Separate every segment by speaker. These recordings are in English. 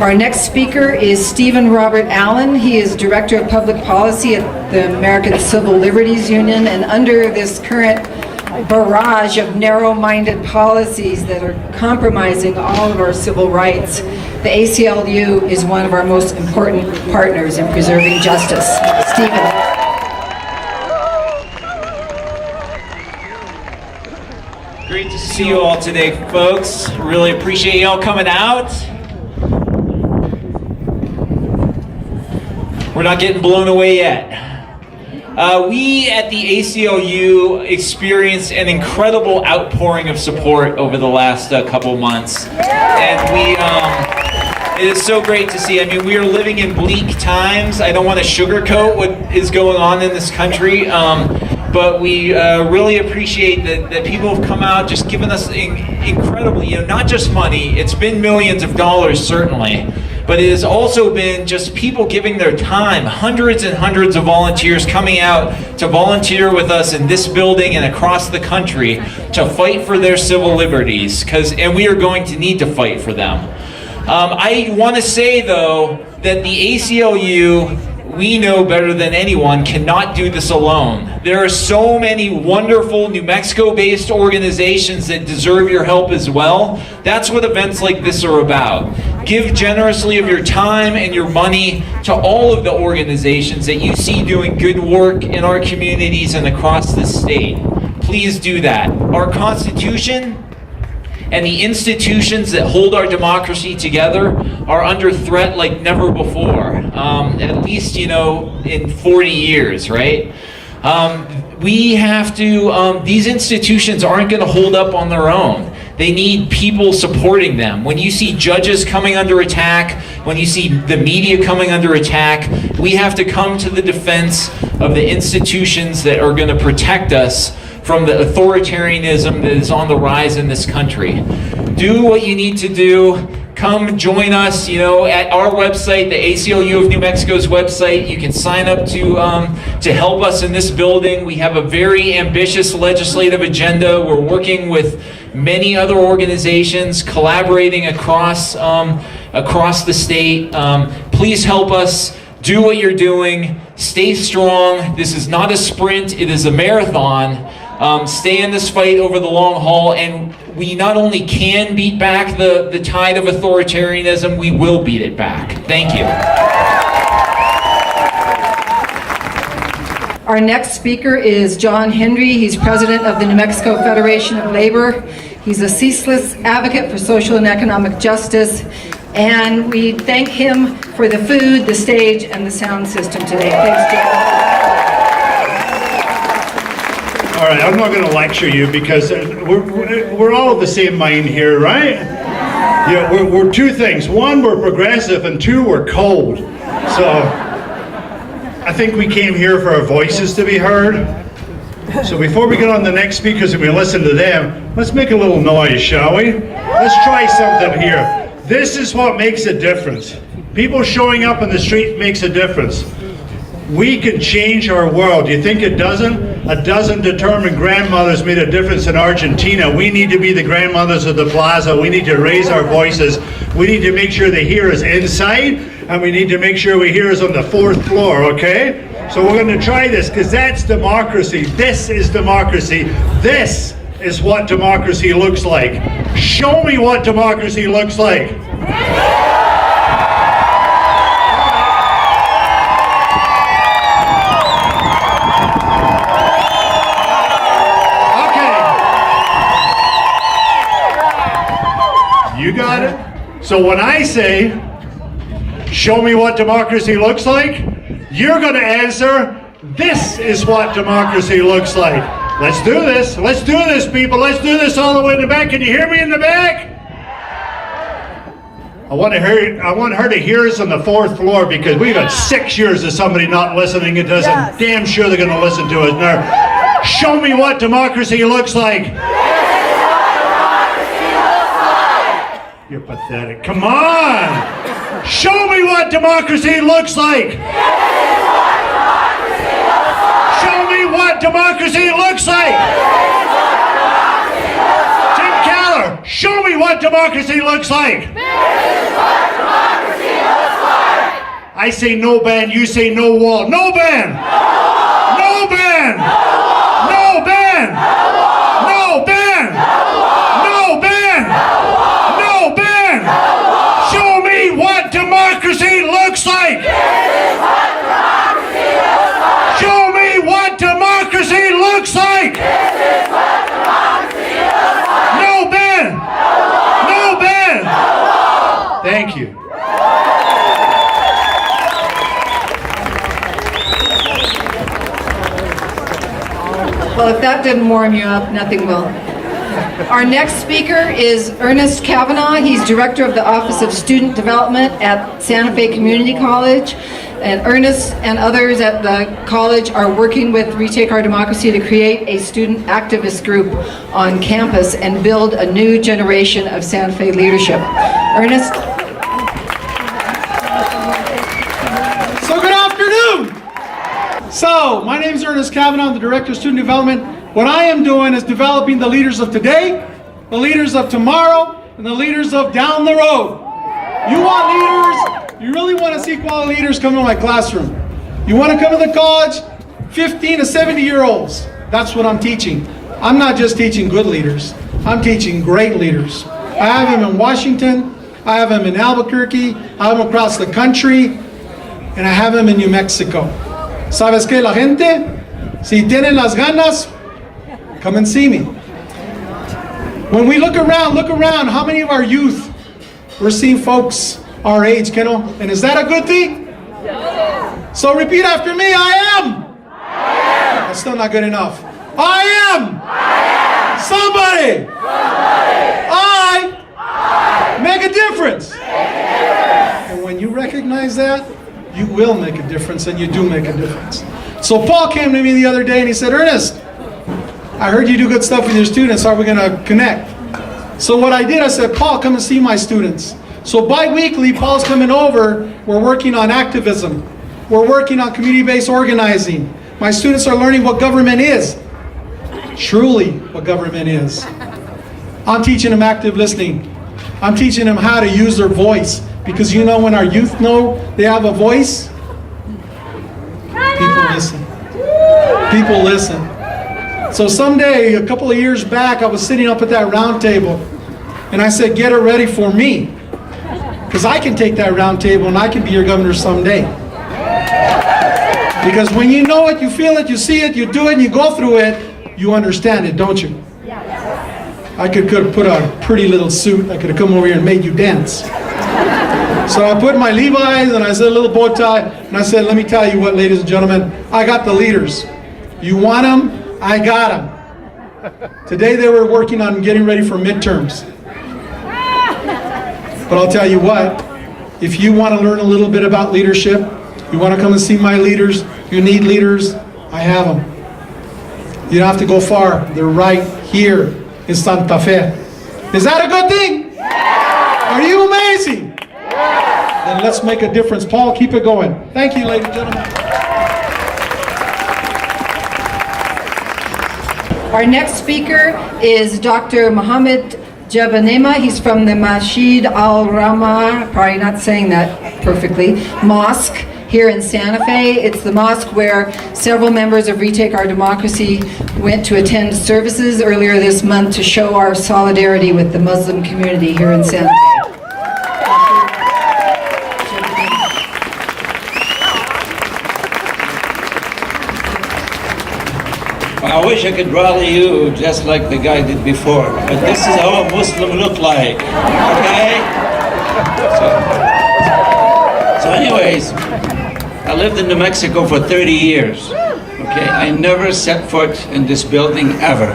Speaker 1: Our next speaker is Stephen Robert Allen. He is Director of Public Policy at the American Civil Liberties Union, and under this current barrage of narrow-minded policies that are compromising all of our civil rights, the ACLU is one of our most important partners in preserving justice. Stephen.
Speaker 2: Great to see you all today, folks. Really appreciate you all coming out. We're not getting blown away yet. We at the ACLU experienced an incredible outpouring of support over the last couple months. And it is so great to see. I mean, we are living in bleak times. I don't want to sugarcoat what is going on in this country, but we really appreciate that people have come out, just given us incredibly, not just money. It's been millions of dollars, certainly. But it has also been just people giving their time, hundreds and hundreds of volunteers coming out to volunteer with us in this building and across the country to fight for their civil liberties, and we are going to need to fight for them. I want to say, though, that the ACLU, we know better than anyone, cannot do this alone. There are so many wonderful New Mexico-based organizations that deserve your help as well. That's what events like this are about. Give generously of your time and your money to all of the organizations that you see doing good work in our communities and across the state. Please do that. Our Constitution and the institutions that hold our democracy together are under threat like never before, at least, in 40 years, right? We have to, these institutions aren't going to hold up on their own. They need people supporting them. When you see judges coming under attack, when you see the media coming under attack, we have to come to the defense of the institutions that are going to protect us from the authoritarianism that is on the rise in this country. Do what you need to do. Come join us, at our website, the ACLU of New Mexico's website. You can sign up to help us in this building. We have a very ambitious legislative agenda. We're working with many other organizations, collaborating across the state. Please help us. Do what you're doing. Stay strong. This is not a sprint. It is a marathon. Stay in this fight over the long haul, and we not only can beat back the tide of authoritarianism, we will beat it back. Thank you.
Speaker 1: Our next speaker is John Hendry. He's president of the New Mexico Federation of Labor. He's a ceaseless advocate for social and economic justice, and we thank him for the food, the stage, and the sound system today. Thanks, John.
Speaker 3: All right, I'm not going to lecture you because we're all of the same mind here, right? Yeah, we're two things. One, we're progressive, and two, we're cold. So I think we came here for our voices to be heard. So before we get on the next speakers and we listen to them, let's make a little noise, shall we? Let's try something here. This is what makes a difference. People showing up in the street makes a difference. We can change our world. You think it doesn't? A dozen determined grandmothers made a difference in Argentina. We need to be the grandmothers of the plaza. We need to raise our voices. We need to make sure they hear us inside, and we need to make sure we hear us on the 4th floor, okay? So we're going to try this, because that's democracy. This is democracy. This is what democracy looks like. Show me what democracy looks like. You got it? So when I say, show me what democracy looks like, you're going to answer, this is what democracy looks like. Let's do this. Let's do this, people. Let's do this all the way in the back. Can you hear me in the back? I want her to hear us on the 4th floor, because we've had 6 years of somebody not listening. It doesn't. Yes. Damn sure they're going to listen to us now. Show me what democracy looks like. You're pathetic. Come on! Show me what democracy looks like! Show me what democracy looks like! Tim Keller, show me what democracy looks like! I say no ban, you say no wall. No ban! No ban! No ban! No ban! No ban! No ban! Show me what democracy looks like! Show me what democracy looks like! No ban! No ban! Thank you.
Speaker 1: Well, if that didn't warm you up, nothing will. Our next speaker is Ernest Kavanaugh. He's Director of the Office of Student Development at Santa Fe Community College. And Ernest and others at the college are working with Retake Our Democracy to create a student activist group on campus and build a new generation of Santa Fe leadership. Ernest?
Speaker 4: So good afternoon. So my name is Ernest Kavanaugh. I'm the Director of Student Development. What I am doing is developing the leaders of today, the leaders of tomorrow, and the leaders of down the road. You want leaders? You really want to see quality leaders come to my classroom. You want to come to the college? 15 to 70-year-olds. That's what I'm teaching. I'm not just teaching good leaders. I'm teaching great leaders. I have them in Washington. I have them in Albuquerque. I have them across the country. And I have them in New Mexico. ¿Sabes qué, la gente? Si tienen las ganas, come and see me. When we look around, how many of our youth, we're seeing folks our age, Keno? And is that a good thing? So repeat after me, I am. That's still not good enough. I am. Somebody. I make a difference. And when you recognize that, you will make a difference, and you do make a difference. So Paul came to me the other day and he said, Ernest, I heard you do good stuff with your students. Are we going to connect? So what I did, I said, Paul, come and see my students. So bi-weekly, Paul's coming over. We're working on activism. We're working on community-based organizing. My students are learning what government is. Truly what government is. I'm teaching them active listening. I'm teaching them how to use their voice. Because you know, when our youth know they have a voice, people listen. People listen. So someday, a couple of years back, I was sitting up at that round table, and I said, get it ready for me. Because I can take that round table and I can be your governor someday. Because when you know it, you feel it, you see it, you do it, and you go through it, you understand it, don't you? I could have put on a pretty little suit. I could have come over here and made you dance. So I put my Levi's and I said a little bow tie, and I said, let me tell you what, ladies and gentlemen, I got the leaders. You want them? I got them. Today they were working on getting ready for midterms. But I'll tell you what, if you want to learn a little bit about leadership, you want to come and see my leaders, you need leaders, I have them. You don't have to go far. They're right here in Santa Fe. Is that a good thing? Are you amazing? Then let's make a difference. Paul, keep it going. Thank you, ladies and gentlemen.
Speaker 1: Our next speaker is Dr. Mohammed Jebbenema. He's from the Masjid Rahma, probably not saying that perfectly, Mosque here in Santa Fe. It's the mosque where several members of Retake Our Democracy went to attend services earlier this month to show our solidarity with the Muslim community here in Santa Fe.
Speaker 5: I wish I could rally you just like the guy did before, but this is how a Muslim look like, okay? So anyways, I lived in New Mexico for 30 years, okay? I never set foot in this building ever.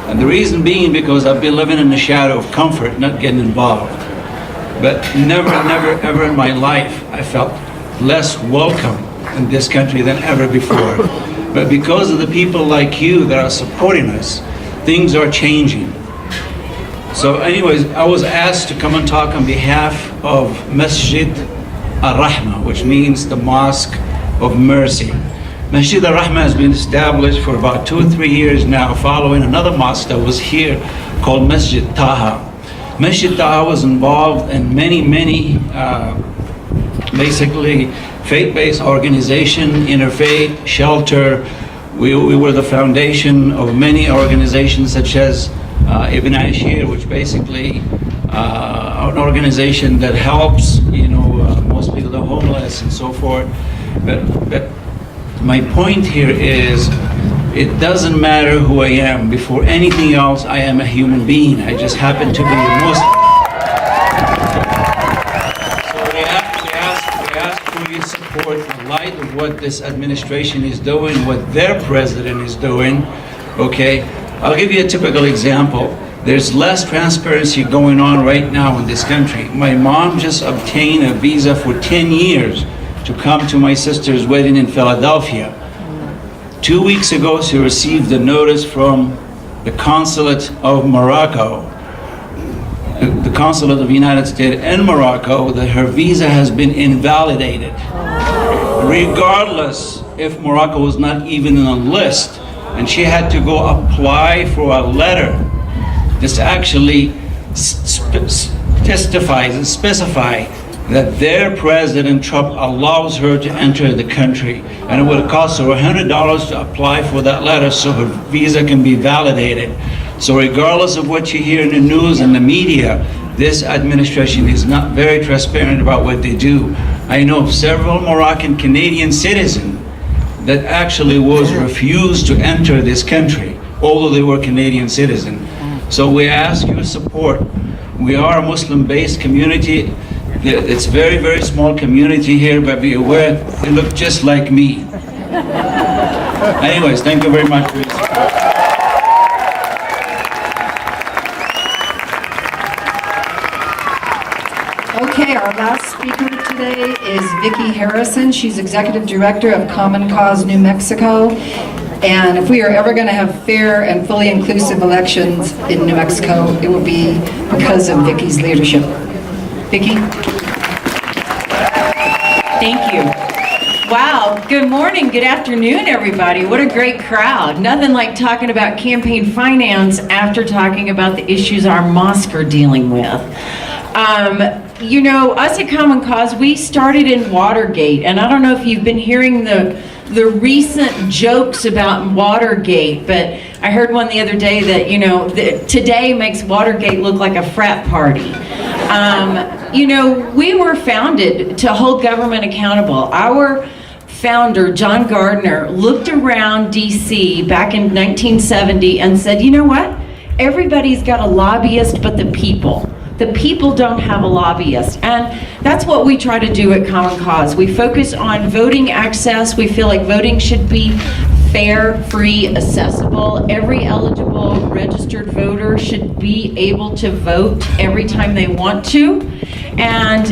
Speaker 5: And the reason being because I've been living in the shadow of comfort, not getting involved. But never, ever in my life I felt less welcome in this country than ever before. But because of the people like you that are supporting us, things are changing. So anyways, I was asked to come and talk on behalf of Masjid Rahma, which means the Mosque of Mercy. Masjid Rahma has been established for about 2 or 3 years now, following another mosque that was here called Masjid Taha. Masjid Taha was involved in many basically faith-based organization, interfaith, shelter. We were the foundation of many organizations such as Ibn Ashir, which basically an organization that helps, most people, the homeless and so forth. But my point here is, it doesn't matter who I am. Before anything else, I am a human being. I just happen to be a Muslim. So we ask for your support in light of what this administration is doing, what their president is doing. Okay, I'll give you a typical example. There's less transparency going on right now in this country. My mom just obtained a visa for 10 years to come to my sister's wedding in Philadelphia. 2 weeks ago, she received a notice from the consulate of Morocco, the consulate of the United States in Morocco, that her visa has been invalidated, regardless if Morocco was not even in a list. And she had to go apply for a letter just to actually testify and specify that their President Trump allows her to enter the country. And it would cost her $100 to apply for that letter so her visa can be validated. So regardless of what you hear in the news and the media, this administration is not very transparent about what they do. I know of several Moroccan Canadian citizens that actually was refused to enter this country, although they were Canadian citizens. So we ask your support. We are a Muslim-based community. It's very, very small community here, but be aware, they look just like me. Anyways, thank you very much for your support.
Speaker 1: Okay, our last speaker today is Viki Harrison. She's Executive Director of Common Cause New Mexico. And if we are ever going to have fair and fully inclusive elections in New Mexico, it will be because of Viki's leadership. Viki?
Speaker 6: Thank you. Wow, good morning, good afternoon, everybody. What a great crowd. Nothing like talking about campaign finance after talking about the issues our mosque are dealing with. Us at Common Cause, we started in Watergate, and I don't know if you've been hearing the recent jokes about Watergate, but I heard one the other day that, today makes Watergate look like a frat party. We were founded to hold government accountable. Our founder, John Gardner, looked around DC back in 1970 and said, you know what? Everybody's got a lobbyist but the people. The people don't have a lobbyist. And that's what we try to do at Common Cause. We focus on voting access. We feel like voting should be fair, free, accessible. Every eligible registered voter should be able to vote every time they want to. And,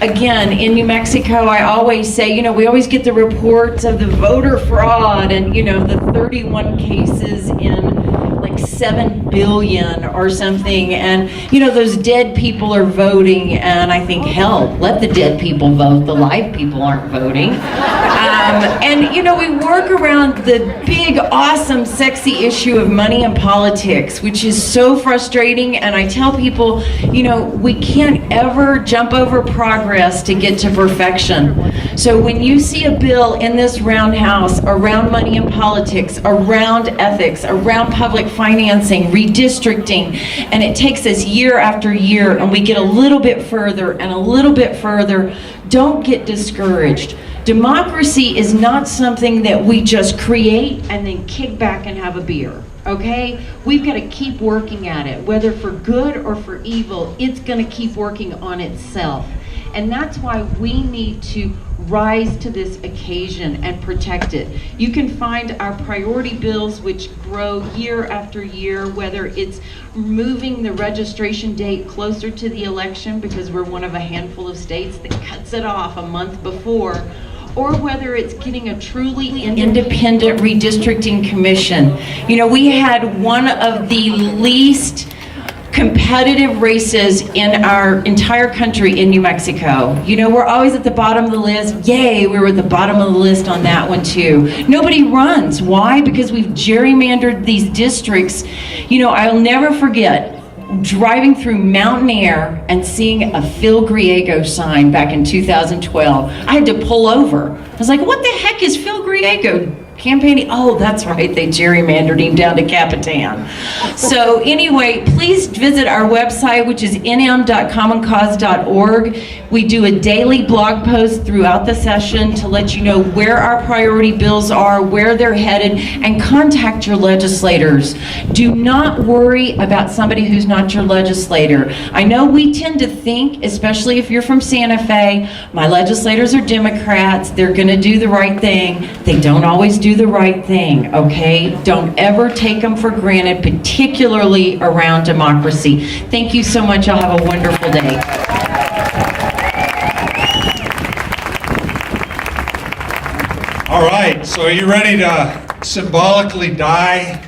Speaker 6: again, in New Mexico, I always say, we always get the reports of the voter fraud and, the 31 cases in like 7 billion or something, and those dead people are voting, and I think, hell, let the dead people vote, the live people aren't voting. And we work around the big, awesome, sexy issue of money and politics, which is so frustrating, and I tell people, we can't ever jump over progress to get to perfection. So when you see a bill in this roundhouse around money and politics, around ethics, around public financing, redistricting, and it takes us year after year, and we get a little bit further and a little bit further, don't get discouraged. Democracy is not something that we just create and then kick back and have a beer, okay? We've got to keep working at it, whether for good or for evil, it's going to keep working on itself. And that's why we need to rise to this occasion and protect it. You can find our priority bills, which grow year after year, whether it's moving the registration date closer to the election because we're one of a handful of states that cuts it off a month before, or whether it's getting a truly independent redistricting commission. We had one of the least competitive races in our entire country in New Mexico. We're always at the bottom of the list. Yay, we were at the bottom of the list on that one too. Nobody runs. Why? Because we've gerrymandered these districts. I'll never forget driving through mountain air and seeing a Phil Griego sign back in 2012. I had to pull over. I was like, what the heck is Phil Griego campaigning? Oh, that's right, they gerrymandered him down to Capitan. So anyway, please visit our website, which is nm.commoncause.org. We do a daily blog post throughout the session to let you know where our priority bills are, where they're headed, and contact your legislators. Do not worry about somebody who's not your legislator. I know we tend to think, especially if you're from Santa Fe, my legislators are Democrats, they're gonna do the right thing. They don't always do the right thing, okay? Don't ever take them for granted, particularly around democracy. Thank you so much. Y'all have a wonderful day.
Speaker 7: All right, so are you ready to symbolically die